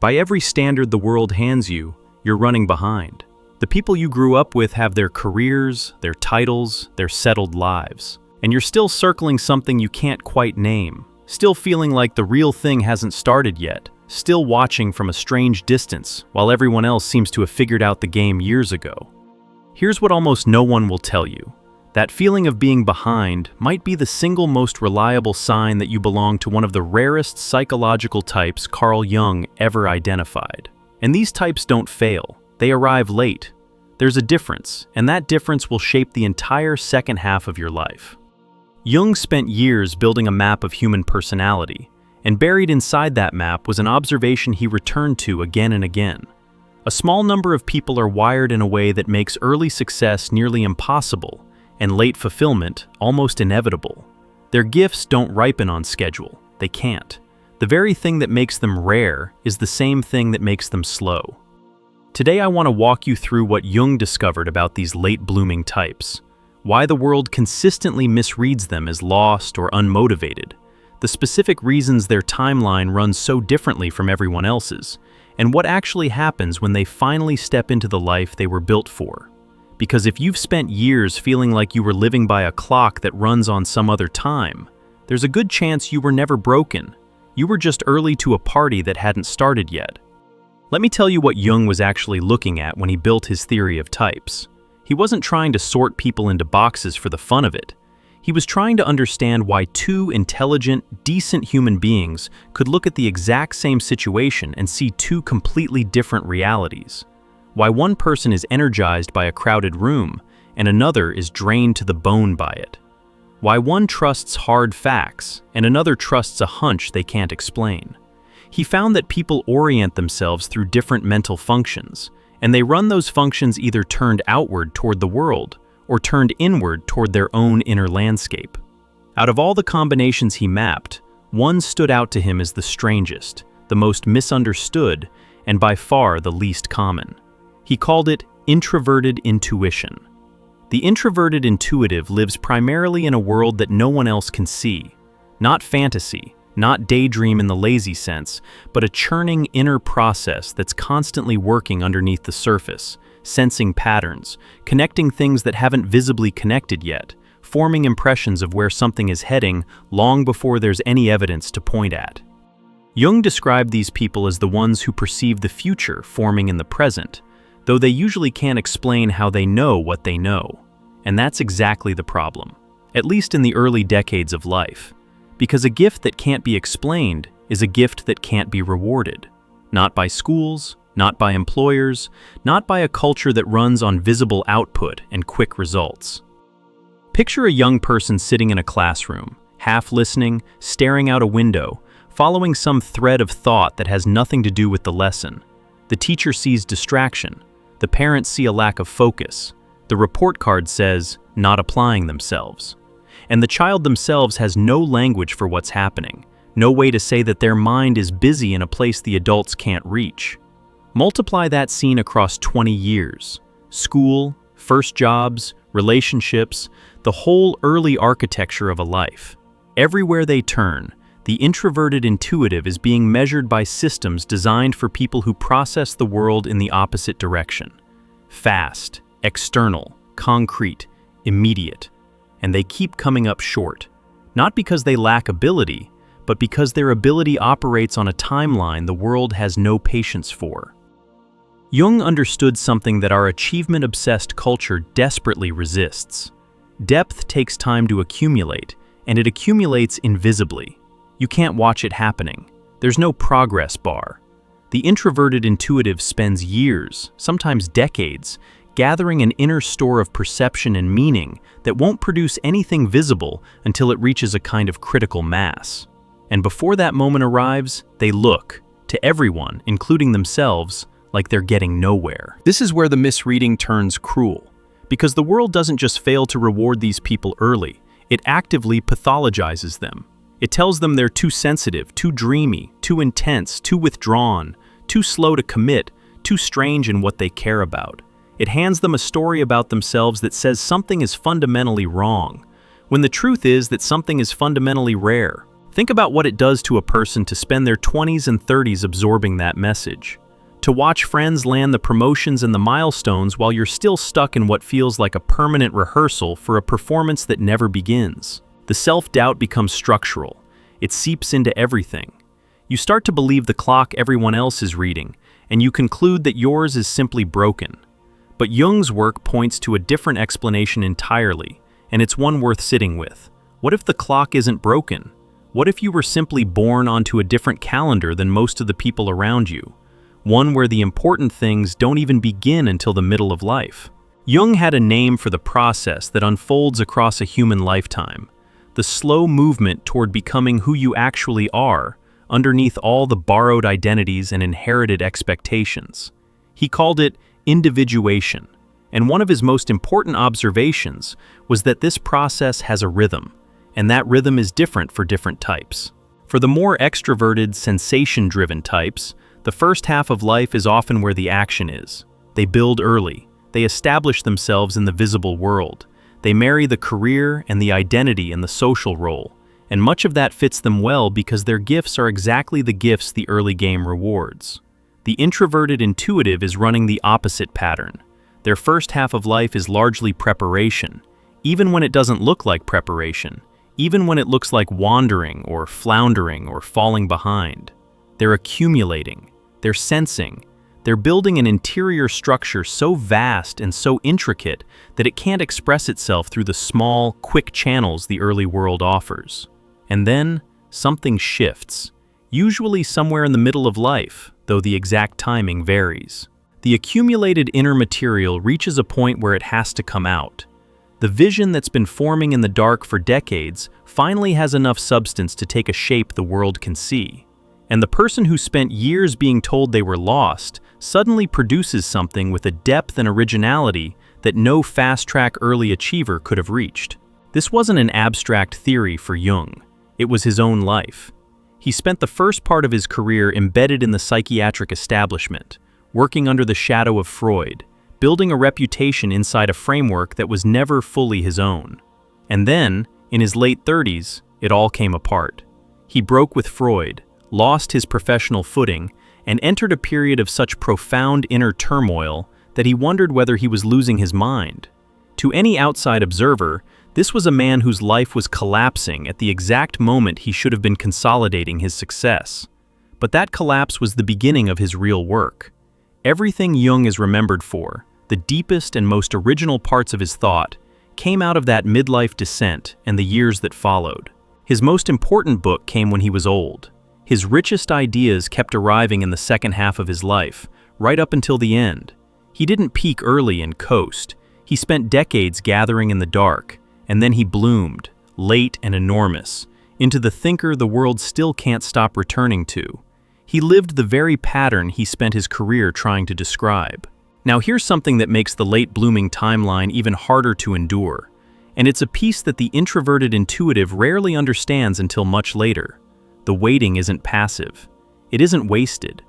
By every standard the world hands you, you're running behind. The people you grew up with have their careers, their titles, their settled lives. And you're still circling something you can't quite name, still feeling like the real thing hasn't started yet, still watching from a strange distance while everyone else seems to have figured out the game years ago. Here's what almost no one will tell you. That feeling of being behind might be the single most reliable sign that you belong to one of the rarest psychological types Carl Jung ever identified. And these types don't fail. They arrive late. There's a difference, and that difference will shape the entire second half of your life. Jung spent years building a map of human personality, and buried inside that map was an observation he returned to again and again. A small number of people are wired in a way that makes early success nearly impossible, and late fulfillment almost inevitable. Their gifts don't ripen on schedule. They can't. The very thing that makes them rare is the same thing that makes them slow. Today I want to walk you through what Jung discovered about these late-blooming types, why the world consistently misreads them as lost or unmotivated, the specific reasons their timeline runs so differently from everyone else's, and what actually happens when they finally step into the life they were built for. Because if you've spent years feeling like you were living by a clock that runs on some other time, there's a good chance you were never broken. You were just early to a party that hadn't started yet. Let me tell you what Jung was actually looking at when he built his theory of types. He wasn't trying to sort people into boxes for the fun of it. He was trying to understand why two intelligent, decent human beings could look at the exact same situation and see two completely different realities. Why one person is energized by a crowded room and another is drained to the bone by it. Why one trusts hard facts and another trusts a hunch they can't explain. He found that people orient themselves through different mental functions, and they run those functions either turned outward toward the world or turned inward toward their own inner landscape. Out of all the combinations he mapped, one stood out to him as the strangest, the most misunderstood, and by far the least common. He called it introverted intuition. The introverted intuitive lives primarily in a world that no one else can see. Not fantasy, not daydream in the lazy sense, but a churning inner process that's constantly working underneath the surface, sensing patterns, connecting things that haven't visibly connected yet, forming impressions of where something is heading long before there's any evidence to point at. Jung described these people as the ones who perceive the future forming in the present, though they usually can't explain how they know what they know. And that's exactly the problem, at least in the early decades of life. Because a gift that can't be explained is a gift that can't be rewarded. Not by schools, not by employers, not by a culture that runs on visible output and quick results. Picture a young person sitting in a classroom, half listening, staring out a window, following some thread of thought that has nothing to do with the lesson. The teacher sees distraction. The parents see a lack of focus. The report card says, not applying themselves. And the child themselves has no language for what's happening, no way to say that their mind is busy in a place the adults can't reach. Multiply that scene across 20 years. School, first jobs, relationships, the whole early architecture of a life. Everywhere they turn, the introverted intuitive is being measured by systems designed for people who process the world in the opposite direction. Fast, external, concrete, immediate. And they keep coming up short. Not because they lack ability, but because their ability operates on a timeline the world has no patience for. Jung understood something that our achievement-obsessed culture desperately resists. Depth takes time to accumulate, and it accumulates invisibly. You can't watch it happening. There's no progress bar. The introverted intuitive spends years, sometimes decades, gathering an inner store of perception and meaning that won't produce anything visible until it reaches a kind of critical mass. And before that moment arrives, they look, to everyone, including themselves, like they're getting nowhere. This is where the misreading turns cruel, because the world doesn't just fail to reward these people early, it actively pathologizes them. It tells them they're too sensitive, too dreamy, too intense, too withdrawn, too slow to commit, too strange in what they care about. It hands them a story about themselves that says something is fundamentally wrong, when the truth is that something is fundamentally rare. Think about what it does to a person to spend their 20s and 30s absorbing that message. To watch friends land the promotions and the milestones while you're still stuck in what feels like a permanent rehearsal for a performance that never begins. The self-doubt becomes structural. It seeps into everything. You start to believe the clock everyone else is reading, and you conclude that yours is simply broken. But Jung's work points to a different explanation entirely, and it's one worth sitting with. What if the clock isn't broken? What if you were simply born onto a different calendar than most of the people around you? One where the important things don't even begin until the middle of life. Jung had a name for the process that unfolds across a human lifetime, the slow movement toward becoming who you actually are, underneath all the borrowed identities and inherited expectations. He called it individuation, and one of his most important observations was that this process has a rhythm, and that rhythm is different for different types. For the more extroverted, sensation-driven types, the first half of life is often where the action is. They build early. They establish themselves in the visible world. They marry the career and the identity and the social role. And much of that fits them well because their gifts are exactly the gifts the early game rewards. The introverted intuitive is running the opposite pattern. Their first half of life is largely preparation, even when it doesn't look like preparation, even when it looks like wandering or floundering or falling behind. They're accumulating. They're sensing. They're building an interior structure so vast and so intricate that it can't express itself through the small, quick channels the early world offers. And then, something shifts, usually somewhere in the middle of life, though the exact timing varies. The accumulated inner material reaches a point where it has to come out. The vision that's been forming in the dark for decades finally has enough substance to take a shape the world can see. And the person who spent years being told they were lost suddenly produces something with a depth and originality that no fast-track early achiever could have reached. This wasn't an abstract theory for Jung. It was his own life. He spent the first part of his career embedded in the psychiatric establishment, working under the shadow of Freud, building a reputation inside a framework that was never fully his own. And then, in his late 30s, it all came apart. He broke with Freud, lost his professional footing, and entered a period of such profound inner turmoil that he wondered whether he was losing his mind. To any outside observer, this was a man whose life was collapsing at the exact moment he should have been consolidating his success. But that collapse was the beginning of his real work. Everything Jung is remembered for, the deepest and most original parts of his thought, came out of that midlife descent and the years that followed. His most important book came when he was old. His richest ideas kept arriving in the second half of his life, right up until the end. He didn't peak early and coast. He spent decades gathering in the dark, and then he bloomed, late and enormous, into the thinker the world still can't stop returning to. He lived the very pattern he spent his career trying to describe. Now here's something that makes the late blooming timeline even harder to endure, and it's a piece that the introverted intuitive rarely understands until much later. The waiting isn't passive. It isn't wasted.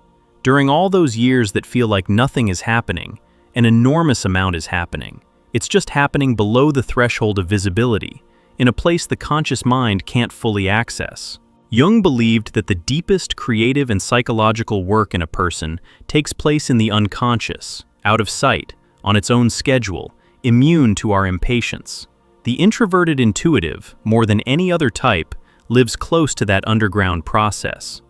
During all those years that feel like nothing is happening, an enormous amount is happening. It's just happening below the threshold of visibility, in a place the conscious mind can't fully access. Jung believed that the deepest creative and psychological work in a person takes place in the unconscious, out of sight, on its own schedule, immune to our impatience. The introverted intuitive, more than any other type, lives close to that underground process.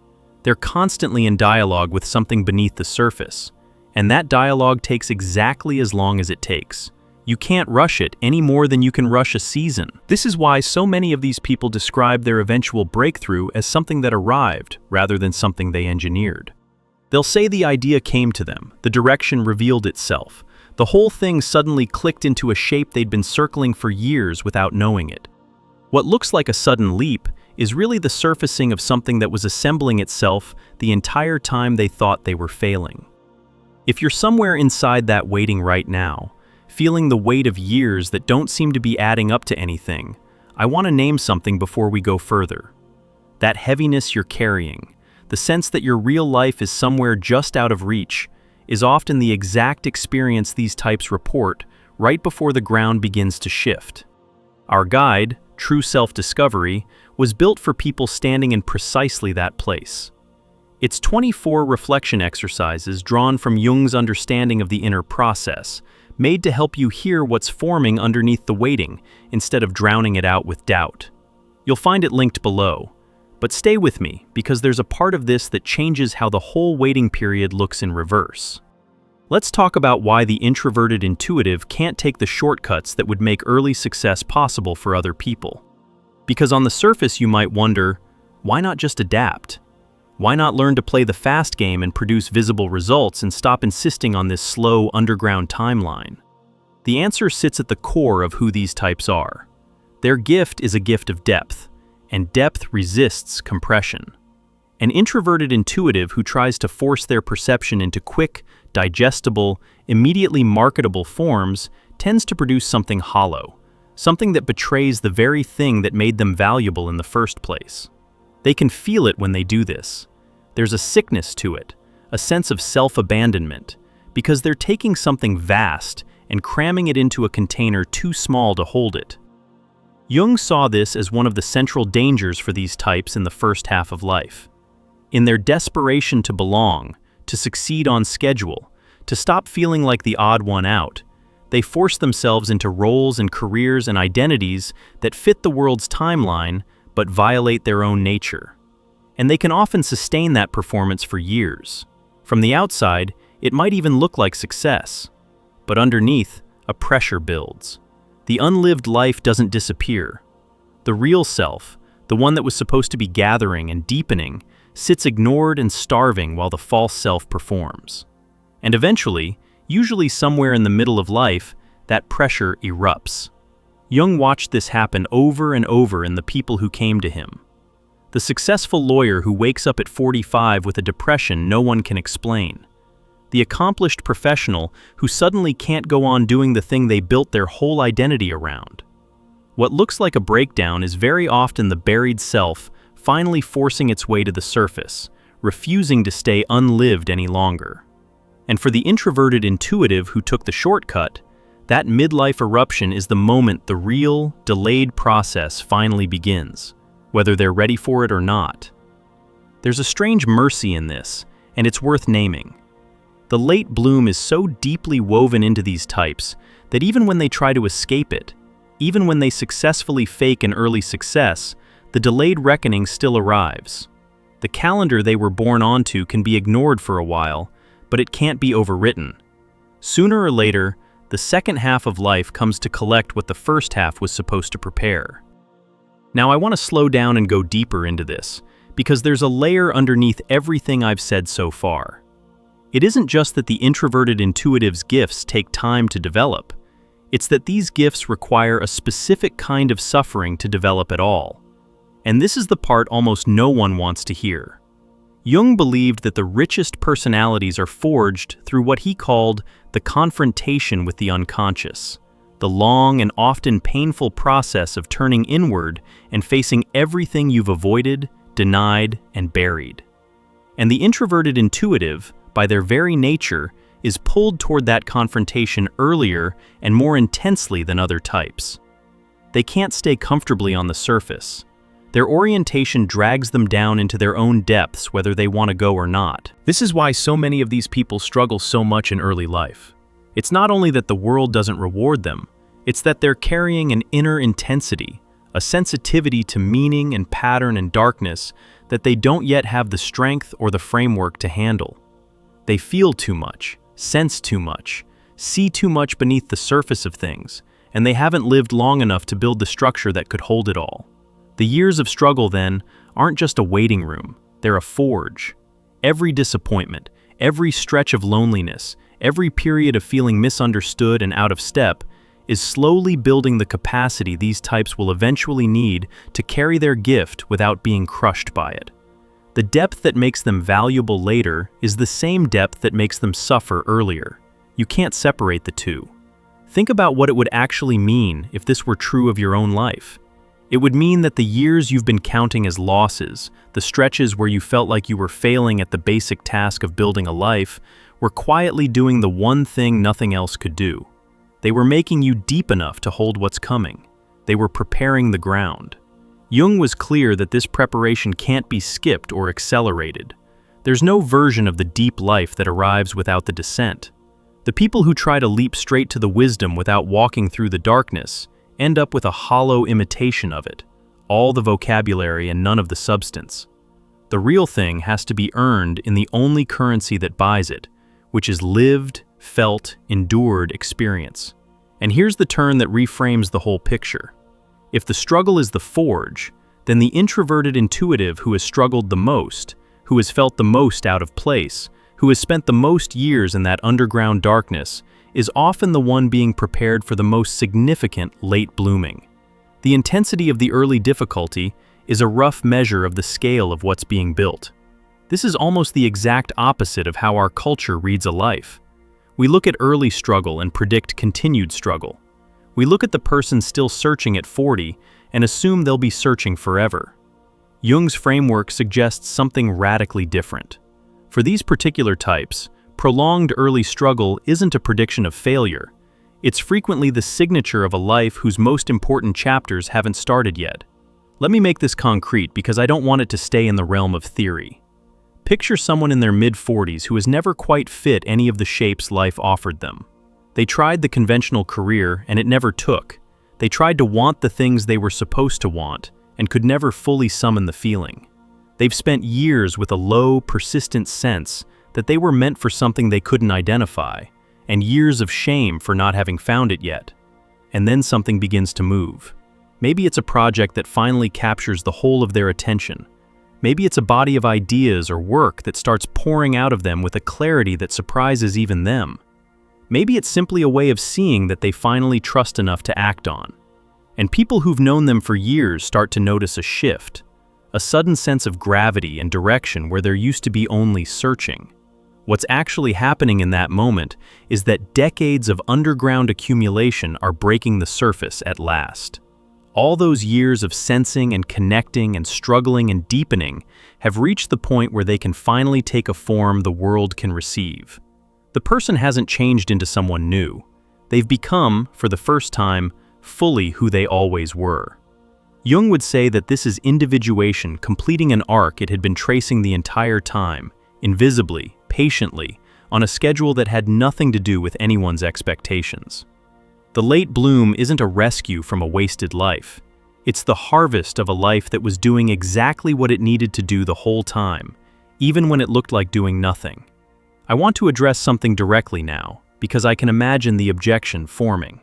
They're constantly in dialogue with something beneath the surface, and that dialogue takes exactly as long as it takes. You can't rush it any more than you can rush a season. This is why so many of these people describe their eventual breakthrough as something that arrived rather than something they engineered. They'll say the idea came to them, the direction revealed itself. The whole thing suddenly clicked into a shape they'd been circling for years without knowing it. What looks like a sudden leap is really the surfacing of something that was assembling itself the entire time they thought they were failing. If you're somewhere inside that waiting right now, feeling the weight of years that don't seem to be adding up to anything, I want to name something before we go further. That heaviness you're carrying, the sense that your real life is somewhere just out of reach, is often the exact experience these types report right before the ground begins to shift. Our guide, True Self-Discovery, was built for people standing in precisely that place. It's 24 reflection exercises drawn from Jung's understanding of the inner process, made to help you hear what's forming underneath the waiting instead of drowning it out with doubt. You'll find it linked below. But stay with me, because there's a part of this that changes how the whole waiting period looks in reverse. Let's talk about why the introverted intuitive can't take the shortcuts that would make early success possible for other people. Because on the surface you might wonder, why not just adapt? Why not learn to play the fast game and produce visible results and stop insisting on this slow underground timeline? The answer sits at the core of who these types are. Their gift is a gift of depth, and depth resists compression. An introverted intuitive who tries to force their perception into quick, digestible, immediately marketable forms tends to produce something hollow, something that betrays the very thing that made them valuable in the first place. They can feel it when they do this. There's a sickness to it, a sense of self-abandonment, because they're taking something vast and cramming it into a container too small to hold it. Jung saw this as one of the central dangers for these types in the first half of life. In their desperation to belong, to succeed on schedule, to stop feeling like the odd one out, they force themselves into roles and careers and identities that fit the world's timeline but violate their own nature. And they can often sustain that performance for years. From the outside, it might even look like success. But underneath, a pressure builds. The unlived life doesn't disappear. The real self, the one that was supposed to be gathering and deepening, sits ignored and starving while the false self performs. And eventually, usually somewhere in the middle of life, that pressure erupts. Jung watched this happen over and over in the people who came to him. The successful lawyer who wakes up at 45 with a depression no one can explain. The accomplished professional who suddenly can't go on doing the thing they built their whole identity around. What looks like a breakdown is very often the buried self finally forcing its way to the surface, refusing to stay unlived any longer. And for the introverted intuitive who took the shortcut, that midlife eruption is the moment the real, delayed process finally begins, whether they're ready for it or not. There's a strange mercy in this, and it's worth naming. The late bloom is so deeply woven into these types that even when they try to escape it, even when they successfully fake an early success, the delayed reckoning still arrives. The calendar they were born onto can be ignored for a while, but it can't be overwritten. Sooner or later, the second half of life comes to collect what the first half was supposed to prepare. Now I want to slow down and go deeper into this, because there's a layer underneath everything I've said so far. It isn't just that the introverted intuitive's gifts take time to develop. It's that these gifts require a specific kind of suffering to develop at all. And this is the part almost no one wants to hear. Jung believed that the richest personalities are forged through what he called the confrontation with the unconscious, the long and often painful process of turning inward and facing everything you've avoided, denied, and buried. And the introverted intuitive, by their very nature, is pulled toward that confrontation earlier and more intensely than other types. They can't stay comfortably on the surface. Their orientation drags them down into their own depths whether they want to go or not. This is why so many of these people struggle so much in early life. It's not only that the world doesn't reward them, it's that they're carrying an inner intensity, a sensitivity to meaning and pattern and darkness that they don't yet have the strength or the framework to handle. They feel too much, sense too much, see too much beneath the surface of things, and they haven't lived long enough to build the structure that could hold it all. The years of struggle, then, aren't just a waiting room, they're a forge. Every disappointment, every stretch of loneliness, every period of feeling misunderstood and out of step is slowly building the capacity these types will eventually need to carry their gift without being crushed by it. The depth that makes them valuable later is the same depth that makes them suffer earlier. You can't separate the two. Think about what it would actually mean if this were true of your own life. It would mean that the years you've been counting as losses, the stretches where you felt like you were failing at the basic task of building a life, were quietly doing the one thing nothing else could do. They were making you deep enough to hold what's coming. They were preparing the ground. Jung was clear that this preparation can't be skipped or accelerated. There's no version of the deep life that arrives without the descent. The people who try to leap straight to the wisdom without walking through the darkness end up with a hollow imitation of it, all the vocabulary and none of the substance. The real thing has to be earned in the only currency that buys it, which is lived, felt, endured experience. And here's the turn that reframes the whole picture. If the struggle is the forge, then the introverted intuitive who has struggled the most, who has felt the most out of place, who has spent the most years in that underground darkness, is often the one being prepared for the most significant late blooming. The intensity of the early difficulty is a rough measure of the scale of what's being built. This is almost the exact opposite of how our culture reads a life. We look at early struggle and predict continued struggle. We look at the person still searching at 40 and assume they'll be searching forever. Jung's framework suggests something radically different. For these particular types, prolonged early struggle isn't a prediction of failure. It's frequently the signature of a life whose most important chapters haven't started yet. Let me make this concrete because I don't want it to stay in the realm of theory. Picture someone in their mid-40s who has never quite fit any of the shapes life offered them. They tried the conventional career and it never took. They tried to want the things they were supposed to want and could never fully summon the feeling. They've spent years with a low, persistent sense that they were meant for something they couldn't identify, and years of shame for not having found it yet. And then something begins to move. Maybe it's a project that finally captures the whole of their attention. Maybe it's a body of ideas or work that starts pouring out of them with a clarity that surprises even them. Maybe it's simply a way of seeing that they finally trust enough to act on. And people who've known them for years start to notice a shift, a sudden sense of gravity and direction where there used to be only searching. What's actually happening in that moment is that decades of underground accumulation are breaking the surface at last. All those years of sensing and connecting and struggling and deepening have reached the point where they can finally take a form the world can receive. The person hasn't changed into someone new. They've become, for the first time, fully who they always were. Jung would say that this is individuation completing an arc it had been tracing the entire time, invisibly, patiently, on a schedule that had nothing to do with anyone's expectations. The late bloom isn't a rescue from a wasted life. It's the harvest of a life that was doing exactly what it needed to do the whole time, even when it looked like doing nothing. I want to address something directly now, because I can imagine the objection forming.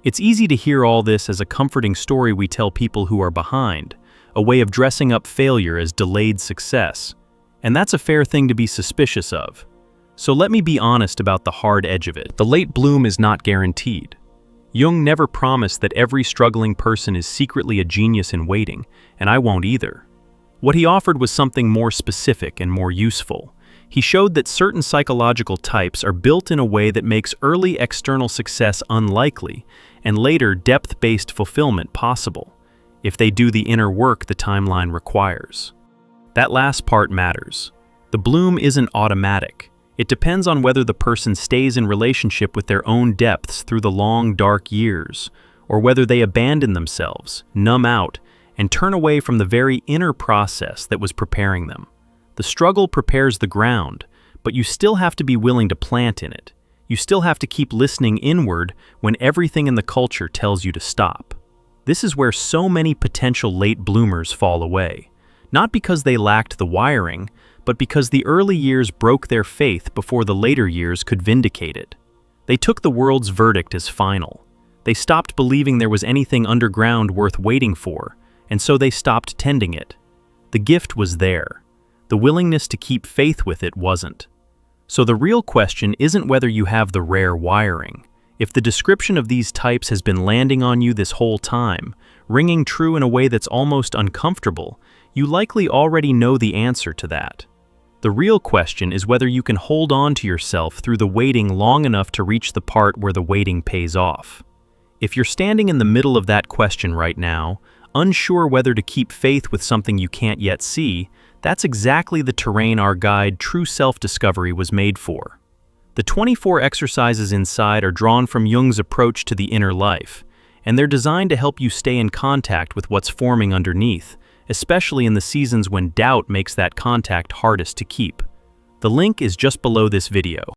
It's easy to hear all this as a comforting story we tell people who are behind, a way of dressing up failure as delayed success. And that's a fair thing to be suspicious of. So let me be honest about the hard edge of it. The late bloom is not guaranteed. Jung never promised that every struggling person is secretly a genius in waiting, and I won't either. What he offered was something more specific and more useful. He showed that certain psychological types are built in a way that makes early external success unlikely and later depth-based fulfillment possible, if they do the inner work the timeline requires. That last part matters. The bloom isn't automatic. It depends on whether the person stays in relationship with their own depths through the long, dark years, or whether they abandon themselves, numb out, and turn away from the very inner process that was preparing them. The struggle prepares the ground, but you still have to be willing to plant in it. You still have to keep listening inward when everything in the culture tells you to stop. This is where so many potential late bloomers fall away. Not because they lacked the wiring, but because the early years broke their faith before the later years could vindicate it. They took the world's verdict as final. They stopped believing there was anything underground worth waiting for, and so they stopped tending it. The gift was there. The willingness to keep faith with it wasn't. So the real question isn't whether you have the rare wiring. If the description of these types has been landing on you this whole time, ringing true in a way that's almost uncomfortable, you likely already know the answer to that. The real question is whether you can hold on to yourself through the waiting long enough to reach the part where the waiting pays off. If you're standing in the middle of that question right now, unsure whether to keep faith with something you can't yet see, that's exactly the terrain our guide, True Self-Discovery, was made for. The 24 exercises inside are drawn from Jung's approach to the inner life, and they're designed to help you stay in contact with what's forming underneath, especially in the seasons when doubt makes that contact hardest to keep. The link is just below this video.